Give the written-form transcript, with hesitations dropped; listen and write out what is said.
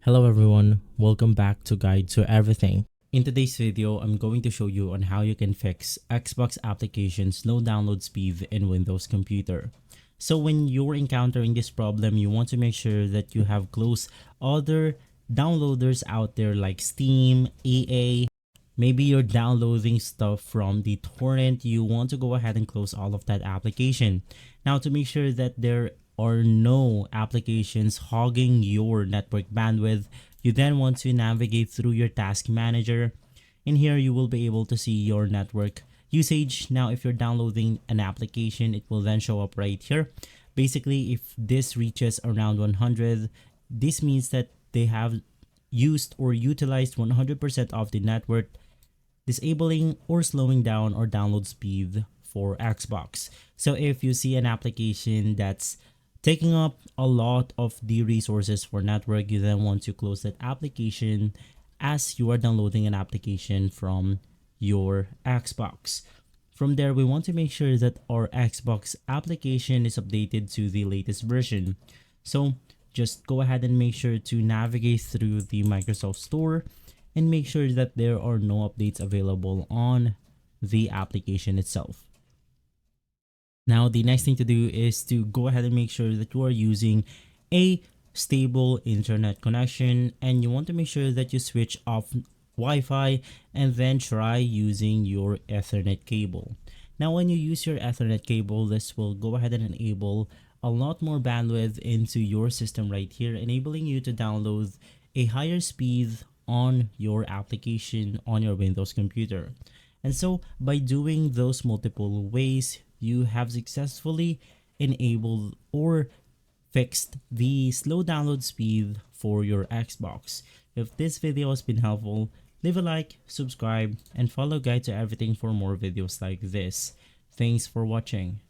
Hello everyone, welcome back to Guide to Everything. In today's video, I'm going to show you on how you can fix Xbox application slow download speed in Windows computer. So when you're encountering this problem, you want to make sure that you have closed other downloaders out there like Steam, EA. Maybe you're downloading stuff from the torrent. You want to go ahead and close all of that application. Now to make sure that there are no applications hogging your network bandwidth, you then want to navigate through your task manager. In here, you will be able to see your network usage. Now, if you're downloading an application, it will then show up right here. Basically, if this reaches around 100, this means that they have used or utilized 100% of the network, disabling or slowing down or download speed for Xbox. So if you see an application that's taking up a lot of the resources for network, you then want to close that application as you are downloading an application from your Xbox. From there, we want to make sure that our Xbox application is updated to the latest version. So just go ahead and make sure to navigate through the Microsoft Store and make sure that there are no updates available on the application itself. Now, the next thing to do is to go ahead and make sure that you are using a stable internet connection, and you want to make sure that you switch off Wi-Fi and then try using your Ethernet cable. Now, when you use your Ethernet cable, this will go ahead and enable a lot more bandwidth into your system right here, enabling you to download a higher speed on your application on your Windows computer. And so by doing those multiple ways, you have successfully enabled or fixed the slow download speed for your Xbox. If this video has been helpful, leave a like, subscribe, and follow Guide to Everything for more videos like this. Thanks for watching.